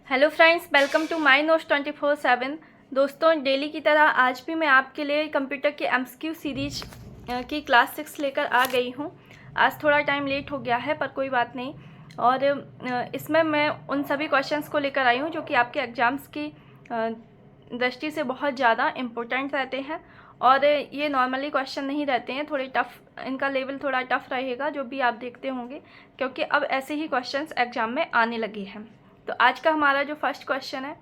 Hello friends, welcome to my notes 24/7। दोस्तों, daily की तरह आज भी मैं आपके लिए कंप्यूटर के एमसीक्यू सीरीज की क्लास 6 लेकर आ गई हूँ। आज थोड़ा टाइम लेट हो गया है, पर कोई बात नहीं। और इसमें मैं उन सभी क्वेश्चंस को लेकर आई हूँ जो कि आपके एग्ज़ाम्स की दृष्टि से बहुत ज़्यादा इम्पोर्टेंट रहते हैं। और ये नॉर्मली क्वेश्चन नहीं रहते हैं, थोड़े टफ़, इनका लेवल थोड़ा टफ़ रहेगा जो भी आप देखते होंगे, क्योंकि अब ऐसे ही क्वेश्चंस एग्ज़ाम में आने लगे हैं। तो आज का हमारा जो फर्स्ट क्वेश्चन है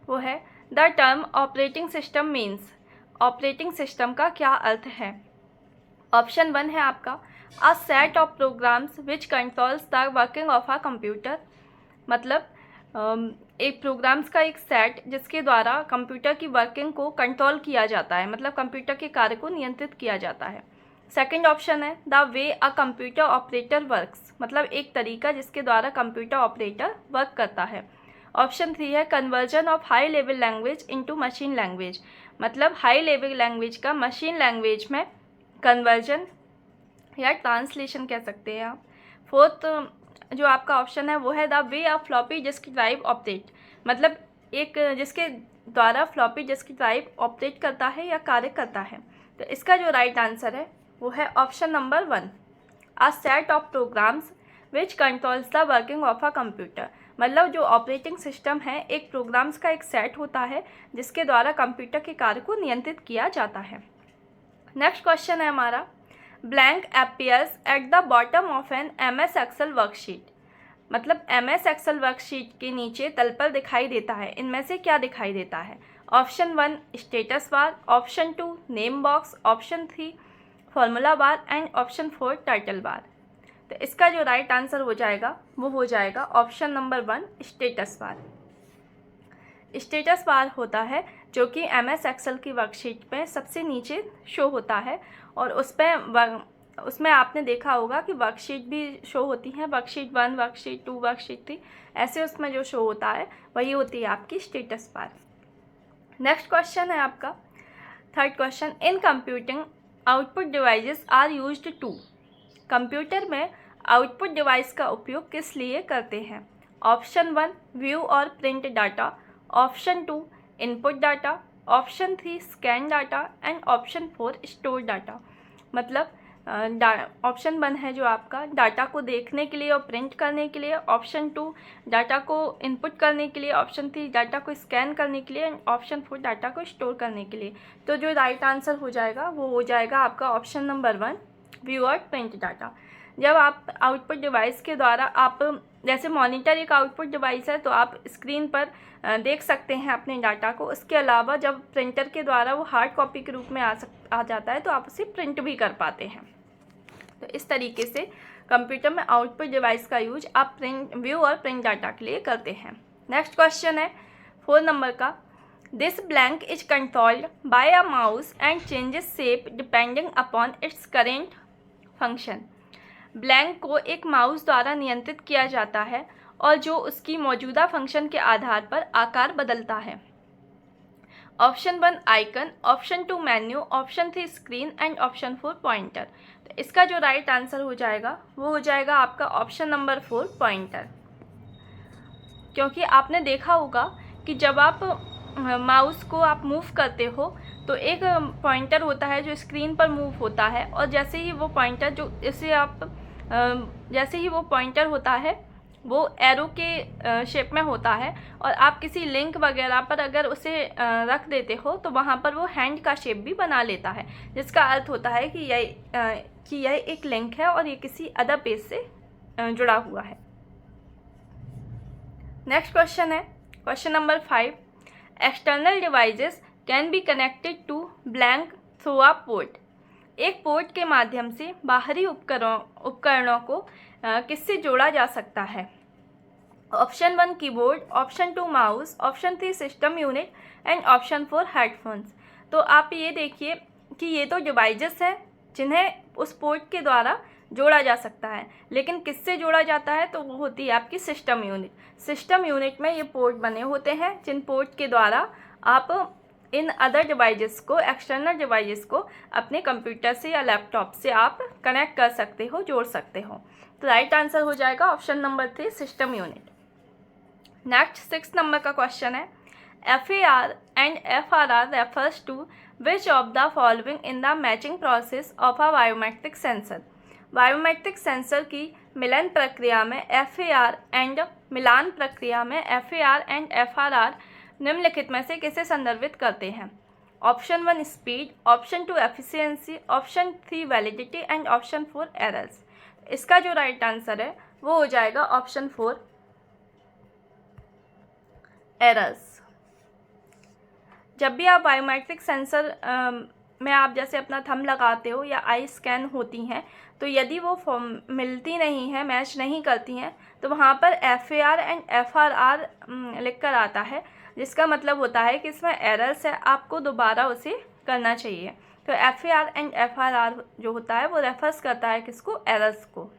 वो है the term operating system means. Operating system का क्या अर्थ है? ऑप्शन 1 है आपका a set of programs which controls the working of a computer. मतलब एक प्रोग्राम्स का एक सेट जिसके द्वारा कंप्यूटर की वर्किंग को कंट्रोल किया जाता है, मतलब कंप्यूटर के कार्य को नियंत्रित किया जाता है। सेकेंड ऑप्शन है the way a computer operator works, मतलब एक तरीका जिसके द्वारा कंप्यूटर ऑपरेटर वर्क करता है। ऑप्शन 3 है conversion of high level language into machine language, मतलब हाई लेवल लैंग्वेज का मशीन लैंग्वेज में कन्वर्जन या ट्रांसलेशन कह सकते हैं आप। फोर्थ जो आपका ऑप्शन है वो है the way of floppy disk drive operate, मतलब एक जिसके द्वारा फ्लॉपी डिस्क ड्राइव ऑपरेट करता है या कार्य करता है। तो इसका जो राइट आंसर है वो है option number 1 a set of programs which controls the working of a computer. मतलब जो ऑपरेटिंग सिस्टम है एक प्रोग्राम्स का एक सेट होता है जिसके द्वारा कंप्यूटर के कार्य को नियंत्रित किया जाता है। नेक्स्ट क्वेश्चन है हमारा blank appears at the bottom of an MS Excel worksheet. मतलब MS एक्सेल वर्कशीट के नीचे तल पर दिखाई देता है, इनमें से क्या दिखाई देता है? Option 1 status bar, option 2 name box, option 3 formula bar and option 4 title bar. तो इसका जो राइट आंसर हो जाएगा वो हो जाएगा option number 1 status bar. Status bar होता है जो कि MS एक्सेल की वर्कशीट में सबसे नीचे शो होता है, और उसमें आपने देखा होगा कि वर्कशीट भी शो होती हैं, वर्कशीट 1, वर्कशीट 2, वर्कशीट 3, ऐसे उसमें जो शो होता है वही होती है आपकी स्टेटस बार। नेक्स्ट क्वेश्चन है आपका third question in computing output devices are used to. Computer में आउटपुट डिवाइस का उपयोग किस लिए करते हैं? ऑप्शन 1 व्यू और print data, option 2 input data, option 3 scan data and option 4 store data. मतलब ऑप्शन 1 है जो आपका डाटा को देखने के लिए और प्रिंट करने के लिए, ऑप्शन 2 डाटा को इनपुट करने के लिए, ऑप्शन 3 डाटा को स्कैन करने के लिए एंड ऑप्शन 4 डाटा को स्टोर करने के लिए। तो जो राइट आंसर हो जाएगा वो हो जाएगा आपका ऑप्शन नंबर 1 व्यू और प्रिंट डाटा। जब आप आउटपुट डिवाइस के द्वारा आप जैसे मॉनिटर एक आउटपुट डिवाइस है तो आप स्क्रीन पर देख सकते हैं अपने डाटा को। उसके अलावा जब प्रिंटर के द्वारा वो हार्ड कॉपी के रूप में आ जाता है तो आप उसे प्रिंट भी कर पाते हैं। तो इस तरीके से कंप्यूटर में आउटपुट डिवाइस का यूज आप प्रिंट व्यू और प्रिंट डाटा के लिए करते हैं। नेक्स्ट क्वेश्चन है 4 नंबर का this blank is controlled by a mouse and changes shape depending upon its current function. Blank को एक माउस द्वारा नियंत्रित किया जाता है और जो उसकी मौजूदा फंक्शन के आधार पर आकार बदलता है। Option 1 icon, option 2 menu, option 3 screen and option 4 pointer. तो इसका जो राइट आंसर हो जाएगा वो हो जाएगा आपका ऑप्शन नंबर 4 पॉइंटर। क्योंकि आपने देखा होगा कि जब आप माउस को आप मूव करते हो तो एक पॉइंटर होता है जो स्क्रीन पर मूव होता है, और जैसे ही वो पॉइंटर जैसे ही वो पॉइंटर होता है वो एरो के शेप में होता है, और आप किसी लिंक वगैरह पर अगर उसे रख देते हो तो वहाँ पर वो हैंड का शेप भी बना लेता है, जिसका अर्थ होता है कि यह एक लिंक है और ये किसी अदर पेज से जुड़ा हुआ है। नेक्स्ट क्वेश्चन है question number 5 external devices can be connected to blank through a port. एक पोर्ट के माध्यम से बाहरी उपकरणों को किससे जोड़ा जा सकता है? Option 1 keyboard, option 2 mouse, option 3 system unit and option 4 headphones. तो आप ये देखिए कि ये तो डिवाइसेस हैं जिन्हें उस पोर्ट के द्वारा जोड़ा जा सकता है, लेकिन किससे जोड़ा जाता है? तो वो होती है आपकी सिस्टम यूनिट। सिस्टम यूनिट में ये पोर्ट बने होते हैं जिन पोर्ट के द्वारा आप इन अदर डिवाइसेस को, एक्सटर्नल डिवाइसेस को अपने कंप्यूटर से या लैपटॉप से आप कनेक्ट कर सकते हो, जोड़ सकते हो। तो राइट आंसर हो जाएगा option number 3 system unit. Next 6 number का क्वेश्चन है, FAR and FRR refers to which of the following in the matching process of a biometric sensor? Biometric sensor की मिलन प्रक्रिया में FAR एंड मिलान प्रक्रिया में FAR एंड FRR निम्नलिखित में से किसे संदर्भित करते हैं? Option 1 speed, option 2 efficiency, option 3 validity and option 4 errors. इसका जो राइट आंसर है वो हो जाएगा ऑप्शन 4 एरर्स। जब भी आप बायोमेट्रिक सेंसर में आप जैसे अपना थंब लगाते हो या आई स्कैन होती हैं, तो यदि वो मिलती नहीं है, मैच नहीं करती हैं, तो वहाँ पर FAR एंड FRR लिख कर आता है, जिसका मतलब होता है कि इसमें एरर्स है, आपको दोबारा उसे करना चाहिए। तो FAR एंड FRR जो होता है वो रेफर्स करता है किसको? एरर्स को।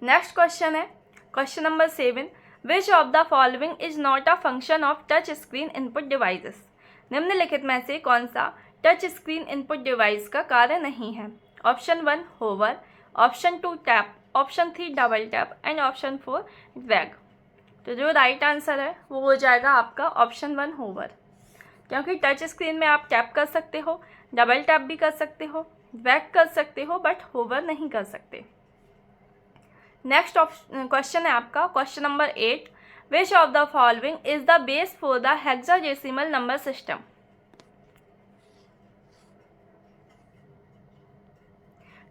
नेक्स्ट क्वेश्चन है question number 7, which of the following is not a function of touch screen input devices? निम्नलिखित में से कौन सा टच स्क्रीन इनपुट डिवाइस का कार्य नहीं है? Option 1 hover, option 2 tap, option 3 double tap and option 4 drag. तो जो राइट आंसर है वो हो जाएगा आपका ऑप्शन 1 होवर, क्योंकि टच स्क्रीन में आप टैप कर सकते हो, डबल टैप भी कर सकते हो, ड्रैग कर सकते हो, बट होवर नहीं कर सकते। नेक्स्ट क्वेश्चन है आपका question number 8, which of the following is the base for the hexadecimal number system?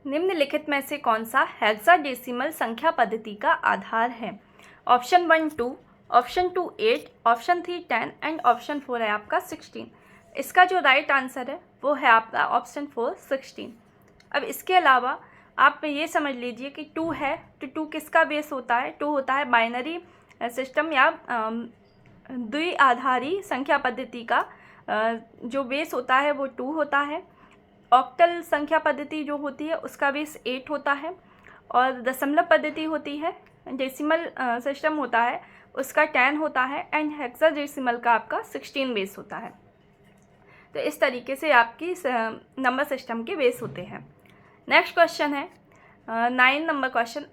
निम्नलिखित में से कौन सा हेक्साडेसिमल संख्या पद्धति का आधार है? Option 1 2, option 2 8, option 3 10 and option 4 है आपका 16। इसका जो राइट आंसर है वो है आपका ऑप्शन 4 16। अब इसके अलावा आप ये समझ लीजिए कि 2 है, तो 2 किसका बेस होता है? 2 होता है बाइनरी सिस्टम या द्विआधारी संख्या पद्धति का जो बेस होता है वो 2 होता है। ऑक्टल संख्या पद्धति जो होती है उसका बेस 8 होता है, और दशमलव पद्धति होती है, डेसिमल सिस्टम होता है, उसका 10 होता है, एंड हेक्साडेसिमल का आपका 16 बेस होता है। तो इस तरीके से आपकी नंबर सिस्टम के बेस होते हैं। नेक्स्ट क्वेश्चन है 9 नंबर क्वेश्चन,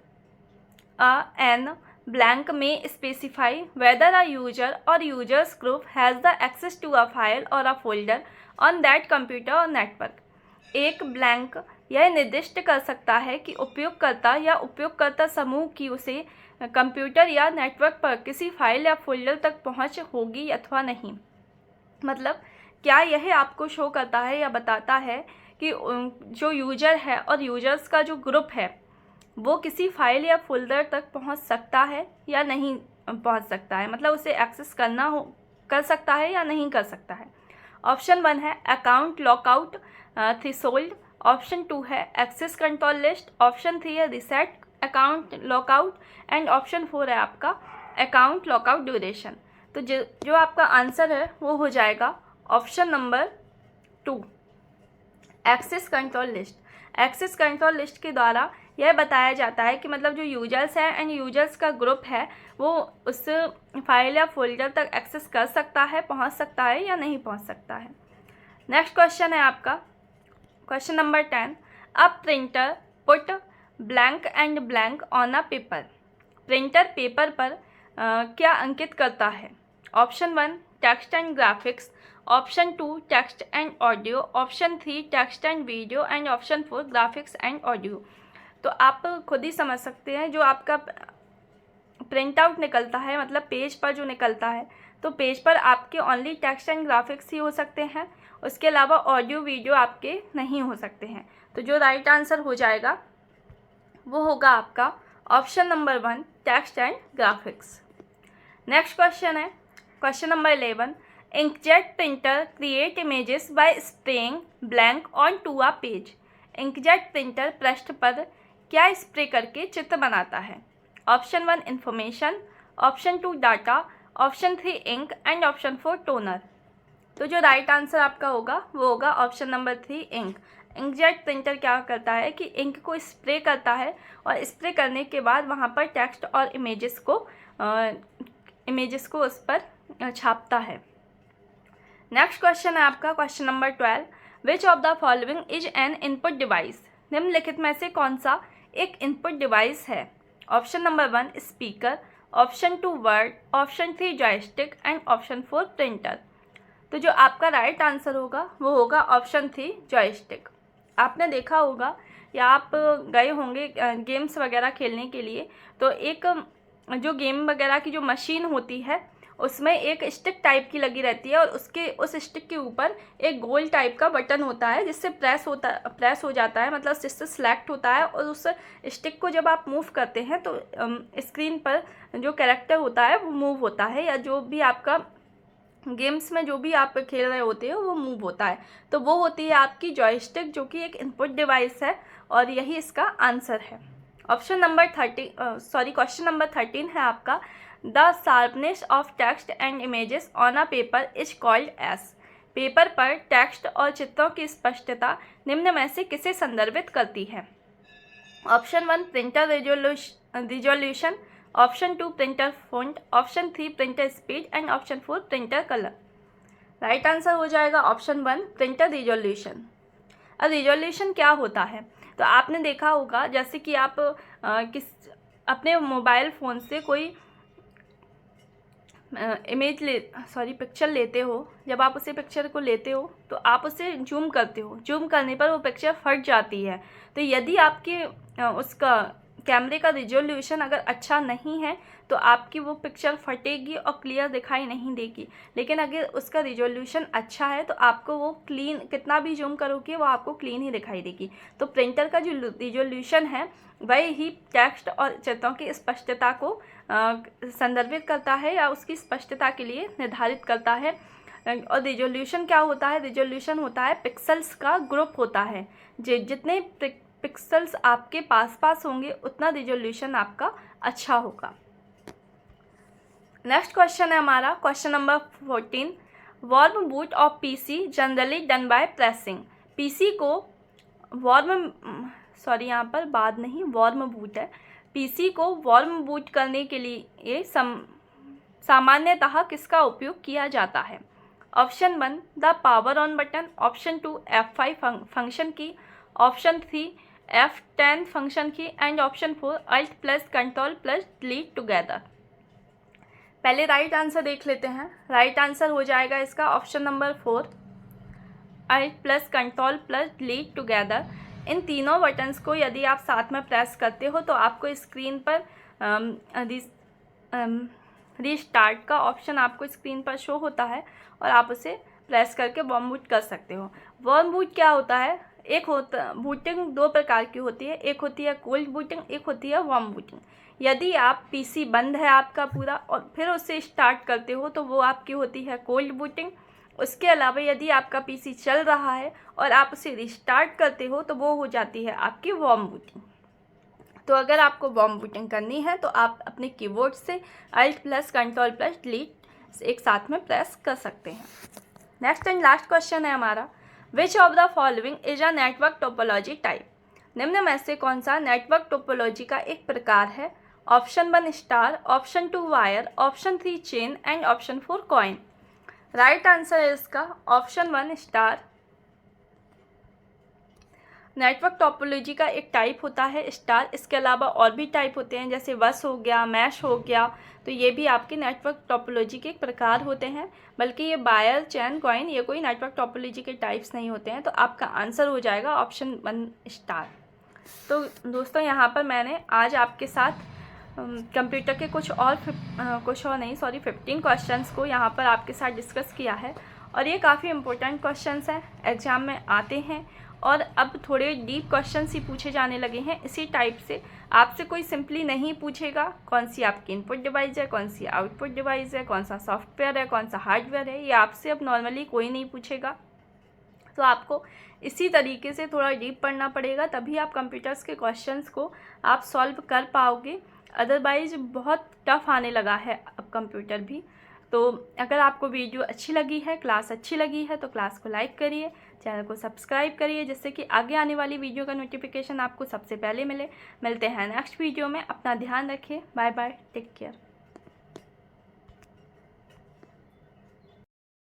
एन ब्लैंक में स्पेसिफाई वेदर अ यूजर और users group has the access to a file और a folder on that computer और नेटवर्क। एक ब्लैंक यह निर्दिष्ट कर सकता है कि उपयोगकर्ता या उपयोगकर्ता समूह की उसे कंप्यूटर या नेटवर्क पर किसी फाइल या फोल्डर तक पहुंच होगी अथवा नहीं। मतलब क्या यह आपको शो करता है या बताता है कि जो यूजर है और यूजर्स का जो ग्रुप है वो किसी फाइल या फोल्डर तक पहुंच सकता है या नहीं पहुंच सकता है, मतलब उसे एक्सेस कर सकता है या नहीं कर सकता है। ऑप्शन 1 है अकाउंट लॉकआउट थ्रेशोल्ड, ऑप्शन 2 है एक्सेस कंट्रोल लिस्ट, ऑप्शन 3 है reset account lockout and option 4 है आपका अकाउंट लॉकआउट ड्यूरेशन। तो जो आपका आंसर है वो हो जाएगा option number 2 access control list. Access control list के द्वारा यह बताया जाता है कि मतलब जो यूजर्स है एंड यूजर्स का ग्रुप है वो उस फाइल या फोल्डर तक एक्सेस कर सकता है, पहुंच सकता है या नहीं पहुंच सकता है। नेक्स्ट क्वेश्चन है आपका question number 10, a printer put blank and blank on a paper. Printer paper पर क्या अंकित करता है? Option 1 text and graphics, option 2 text and audio, option 3 text and video and option 4 graphics and audio. तो आप खुद ही समझ सकते हैं, जो आपका प्रिंट आउट निकलता है मतलब पेज पर जो निकलता है, तो पेज पर आपके ओनली टेक्स्ट एंड ग्राफिक्स ही हो सकते हैं, उसके अलावा ऑडियो वीडियो आपके नहीं हो सकते हैं। तो जो राइट आंसर हो जाएगा वो होगा आपका option number 1 text and graphics. Next question है question number 11, inkjet printer create images by spraying blank on to a page. Inkjet printer पृष्ठ पर क्या स्प्रे करके चित्र बनाता है? Option 1 information, option 2 data, option 3 ink and option 4 toner. तो जो राइट आंसर आपका होगा वो होगा option number 3 ink. Inkjet printer क्या करता है कि इंक को स्प्रे करता है और स्प्रे करने के बाद वहाँ पर टेक्स्ट और इमेजेस को उस पर छापता है। नेक्स्ट क्वेश्चन है आपका question number 12, which of the following is an input device. निम्नलिखित में से कौन सा एक इनपुट डिवाइस है? Option number 1 speaker, option 2 word, option 3 joystick and option 4 printer. तो जो आपका राइट आंसर होगा वो होगा ऑप्शन 3 जॉयस्टिक। आपने देखा होगा या आप गए होंगे गेम्स वगैरह खेलने के लिए, तो एक जो गेम वगैरह की जो मशीन होती है उसमें एक स्टिक टाइप की लगी रहती है और उस स्टिक के ऊपर एक गोल टाइप का बटन होता है जिससे प्रेस हो जाता है, मतलब जिससे सेलेक्ट होता है, और उस स्टिक को जब आप मूव करते हैं तो स्क्रीन पर जो कैरेक्टर होता है वो मूव होता है, या जो भी आपका गेम्स में जो भी आप खेल रहे होते हो वो मूव होता है। तो वो होती है आपकी जॉयस्टिक, जो कि एक इनपुट डिवाइस है, और यही इसका आंसर है। क्वेश्चन नंबर 13 है आपका, the sharpness of text and images on a paper is called edge. Paper पर टेक्स्ट और चित्रों की स्पष्टता निम्न में से किसे संदर्भित करती है? Option 1 printer resolution, option 2 printer font, option 3 printer speed and option 4 printer colour. Right answer हो जाएगा ऑप्शन 1 प्रिंटर रिजोल्यूशन। अब रिजोल्यूशन क्या होता है? तो आपने देखा होगा जैसे कि आप अपने मोबाइल फ़ोन से कोई पिक्चर लेते हो। जब आप उसे पिक्चर को लेते हो तो आप उसे जूम करते हो, जूम करने पर वो पिक्चर फट जाती है। तो यदि आपके उसका कैमरे का रिजोल्यूशन अगर अच्छा नहीं है तो आपकी वो पिक्चर फटेगी और क्लियर दिखाई नहीं देगी। लेकिन अगर उसका रिजोल्यूशन अच्छा है तो आपको वो क्लीन, कितना भी जूम करोगे वो आपको क्लीन ही दिखाई देगी। तो प्रिंटर का जो रिजोल्यूशन है वही ही टेक्स्ट और चित्रों की स्पष्टता को संदर्भित करता है या उसकी स्पष्टता के लिए निर्धारित करता है। और रिजोल्यूशन क्या होता है? रिजोल्यूशन होता है पिक्सल्स का ग्रुप होता है। जितने पिक्सल्स आपके पास होंगे उतना रिजोल्यूशन आपका अच्छा होगा। नेक्स्ट क्वेश्चन है हमारा question number 14, warm boot of PC generally done by pressing. PC को यहाँ पर बाद नहीं, वार्म बूट है। पीसी को वार्म बूट करने के लिए सामान्यतः किसका उपयोग किया जाता है? Option 1 the power on button, option 2 F5 function की, ऑप्शन 3 F10 फंक्शन की and option 4 Alt plus control plus delete together. पहले राइट आंसर देख लेते हैं। राइट आंसर हो जाएगा इसका option number 4 Alt plus control plus delete together. इन तीनों बटन्स को यदि आप साथ में प्रेस करते हो तो आपको स्क्रीन पर रीस्टार्ट का ऑप्शन आपको स्क्रीन पर शो होता है और आप उसे प्रेस करके वार्म बूट कर सकते हो। वार्म बूट क्या होता है? बूटिंग दो प्रकार की होती है, एक होती है कोल्ड बूटिंग, एक होती है वार्म बूटिंग। यदि आप पीसी बंद है आपका पूरा और फिर उसे स्टार्ट करते हो तो वो आपकी होती है कोल्ड बूटिंग। उसके अलावा यदि आपका पीसी चल रहा है और आप उसे रिस्टार्ट करते हो तो वो हो जाती है आपकी वार्म बूटिंग। तो अगर आपको वार्म बूटिंग करनी है तो आप अपने कीबोर्ड से Alt plus control plus delete एक साथ में प्रेस कर सकते हैं। नेक्स्ट एंड लास्ट क्वेश्चन है हमारा, which of the following is a network topology type. निम्न में से कौन सा नेटवर्क टोपोलॉजी का एक प्रकार है? Option 1 star, option 2 wire, option 3 chain and option 4 coin. Right answer है इसका ऑप्शन 1 स्टार। नेटवर्क टोपोलॉजी का एक टाइप होता है स्टार। इसके अलावा और भी टाइप होते हैं जैसे बस हो गया, मैश हो गया, तो ये भी आपके नेटवर्क टोपोलॉजी के एक प्रकार होते हैं। बल्कि ये वायर, चैन, कॉइन ये कोई नेटवर्क टोपोलॉजी के टाइप्स नहीं होते हैं। तो आपका आंसर हो जाएगा ऑप्शन 1 स्टार। तो दोस्तों यहाँ पर मैंने आज आपके साथ कंप्यूटर के 15 क्वेश्चंस को यहाँ पर आपके साथ डिस्कस किया है और ये काफ़ी इम्पोर्टेंट क्वेश्चंस हैं, एग्ज़ाम में आते हैं और अब थोड़े डीप क्वेश्चंस ही पूछे जाने लगे हैं। इसी टाइप से आपसे कोई सिंपली नहीं पूछेगा कौन सी आपकी इनपुट डिवाइस है, कौन सी आउटपुट डिवाइस है, कौन सा सॉफ्टवेयर है, कौन सा हार्डवेयर है, ये आपसे अब नॉर्मली कोई नहीं पूछेगा। तो आपको इसी तरीके से थोड़ा डीप पढ़ना पड़ेगा, तभी आप कंप्यूटर्स के क्वेश्चंस को आप सॉल्व कर पाओगे। अदरवाइज बहुत टफ आने लगा है अब कंप्यूटर भी। तो अगर आपको वीडियो अच्छी लगी है, क्लास अच्छी लगी है तो क्लास को लाइक करिए, चैनल को सब्सक्राइब करिए जिससे कि आगे आने वाली वीडियो का नोटिफिकेशन आपको सबसे पहले मिले। मिलते हैं नेक्स्ट वीडियो में। अपना ध्यान रखिए। Bye bye, take care.